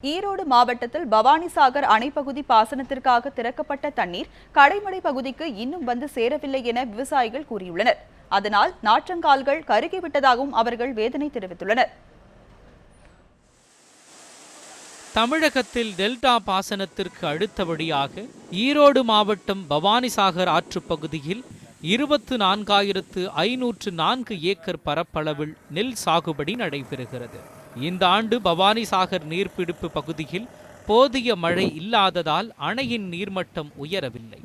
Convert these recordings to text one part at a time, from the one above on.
ஈரோடு மாவட்டத்தில் பவானிசாகர் அணைப்பகுதி பாசனத்திற்காக திறக்கப்பட்ட தண்ணீர் கடைமடை பகுதிக்கு இன்னும் வந்து சேரவில்லை என விவசாயிகள் கூறியுள்ளனர். அதனால் நாற்றங்கால்கள் கருகிவிட்டதாகவும் அவர்கள் வேதனை தெரிவித்துள்ளனர். தமிழகத்தில் டெல்டா பாசனத்திற்கு அடுத்தபடியாக ஈரோடு மாவட்டம் பவானிசாகர் ஆற்றுப் பகுதியில் 24,504 ஏக்கர் பரப்பளவில் நெல் சாகுபடி நடைபெறுகிறது. இந்த ஆண்டு பவானிசாகர் நீர்பிடிப்பு பகுதியில் போதிய மழை இல்லாததால் அணையின் நீர்மட்டம் உயரவில்லை.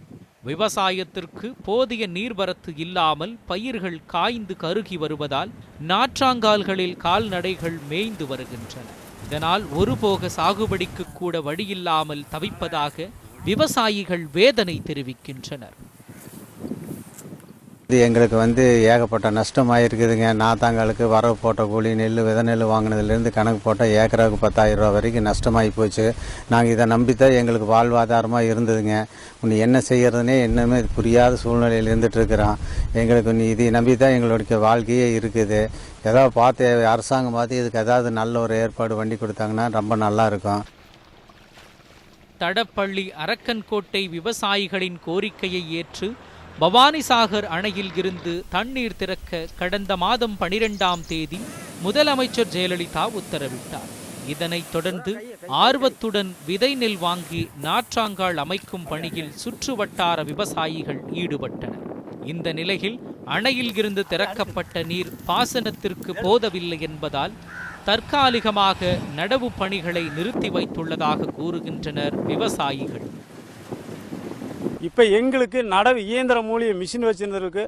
விவசாயத்திற்கு போதிய நீர்வரத்து இல்லாமல் பயிர்கள் காய்ந்து கருகி வருவதால் நாற்றாங்கால்களில் கால்நடைகள் மேய்ந்து வருகின்றன. இதனால் ஒருபோக சாகுபடிக்கு கூட வழியில்லாமல் தவிப்பதாக விவசாயிகள் வேதனை தெரிவிக்கின்றனர். எங்களுக்கு ஏகப்பட்ட நஷ்டமாயிருக்குதுங்க. நாத்தாங்களுக்கு வரவு போட்ட கூலி, விதை நெல் வாங்கினதுலேருந்து கணக்கு போட்டால் ஏக்கராவுக்கு 10,000 ரூபா வரைக்கும் நஷ்டமாகி போச்சு. நாங்கள் இதை நம்பித்தான் எங்களுக்கு வாழ்வாதாரமாக இருந்ததுங்க. இன்னும் என்ன செய்யறதுனே என்னமே புரியாத சூழ்நிலையில் இருந்துகிட்ருக்குறோம். எங்களுக்கு இதை நம்பித்தான் எங்களுடைய வாழ்க்கையே இருக்குது. ஏதாவது பார்த்து அரசாங்கம் பார்த்து இதுக்கு ஏதாவது நல்ல ஒரு ஏற்பாடு பண்ணி கொடுத்தாங்கன்னா ரொம்ப நல்லா இருக்கும். தடப்பள்ளி அரக்கன்கோட்டை விவசாயிகளின் கோரிக்கையை ஏற்று பவானிசாகர் அணையில் இருந்து தண்ணீர் திறக்க கடந்த மாதம் 12ஆம் தேதி முதலமைச்சர் ஜெயலலிதா உத்தரவிட்டார். இதனைத் தொடர்ந்து ஆர்வத்துடன் விதை நெல் வாங்கி நாற்றாங்கால் அமைக்கும் பணியில் சுற்று வட்டார விவசாயிகள் ஈடுபட்டனர். இந்த நிலையில் அணையில் இருந்து திறக்கப்பட்ட நீர் பாசனத்திற்கு போதவில்லை என்பதால் தற்காலிகமாக நடவு பணிகளை நிறுத்தி வைத்துள்ளதாக கூறுகின்றனர் விவசாயிகள். இப்போ எங்களுக்கு நடவு இயந்திர மூலிய மிஷின் வச்சுருந்ததுக்கு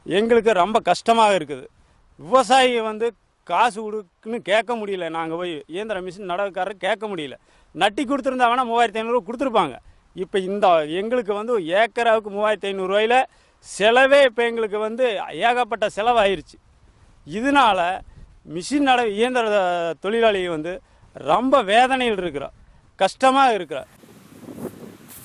எங்களுக்கு ரொம்ப கஷ்டமாக இருக்குது. விவசாயி காசு கொடுக்குன்னு கேட்க முடியல. நாங்கள் போய் இயந்திர மிஷின் நடவுக்காரர் கேட்க முடியல. நட்டி கொடுத்துருந்தா வேணால் 3,500 கொடுத்துருப்பாங்க. இப்போ இந்த எங்களுக்கு ஏக்கராவுக்கு 3,500 ரூபாயில் செலவே இப்போ எங்களுக்கு ஏகப்பட்ட செலவாயிருச்சு. இதனால் மிஷின் நடவு இயந்திர தொழிலாளி ரொம்ப வேதனையில் இருக்கிறோம், கஷ்டமாக இருக்கிறார்.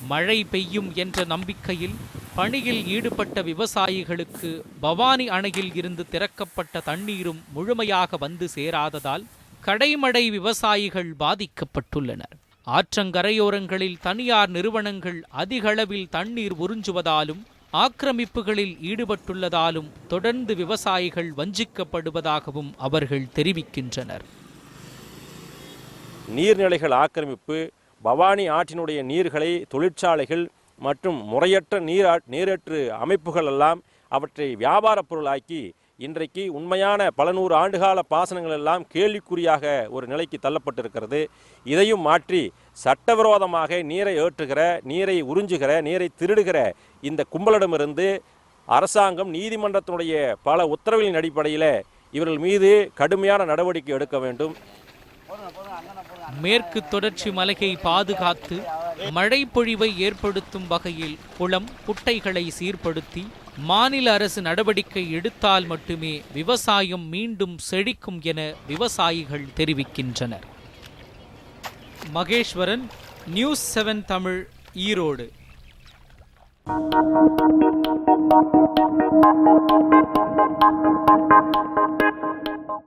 மழை பெய்யும் என்ற நம்பிக்கையில் பணியில் ஈடுபட்ட விவசாயிகளுக்கு பவானி அணையில் இருந்து திறக்கப்பட்ட தண்ணீரும் முழுமையாக வந்து சேராததால் கடைமடை விவசாயிகள் பாதிக்கப்பட்டுள்ளனர். ஆற்றங்கரையோரங்களில் தனியார் நிறுவனங்கள் அதிக அளவில் தண்ணீர் உறிஞ்சுவதாலும் ஆக்கிரமிப்புகளில் ஈடுபட்டுள்ளதாலும் தொடர்ந்து விவசாயிகள் வஞ்சிக்கப்படுவதாகவும் அவர்கள் தெரிவிக்கின்றனர். நீர்நிலைகள் ஆக்கிரமிப்பு, பவானி ஆற்றினுடைய நீர்களை தொழிற்சாலைகள் மற்றும் முறையற்ற நீரேற்று அமைப்புகள் எல்லாம் அவற்றை வியாபார பொருளாக்கி இன்றைக்கு உண்மையான பல நூறு ஆண்டுகால பாசனங்கள் எல்லாம் கேள்விக்குறியாக ஒரு நிலைக்கு தள்ளப்பட்டிருக்கிறது. இதையும் மாற்றி சட்டவிரோதமாக நீரை ஏற்றுகிற, நீரை உறிஞ்சுகிற, நீரை திருடுகிற இந்த கும்பலிடமிருந்து அரசாங்கம் நீதிமன்றத்தினுடைய பல உத்தரவுகளின் அடிப்படையில் இவர்கள் மீது கடுமையான நடவடிக்கை எடுக்க வேண்டும். மேற்கு தொடர்ச்சி மலையை பாதுகாத்து மழை பொழிவை ஏற்படுத்தும் வகையில் குளம், குட்டைகளை சீர்படுத்தி மாநில அரசு நடவடிக்கை எடுத்தால் மட்டுமே விவசாயம் மீண்டும் செழிக்கும் என விவசாயிகள் தெரிவிக்கின்றனர். மகேஸ்வரன், நியூஸ் 7 தமிழ், ஈரோடு.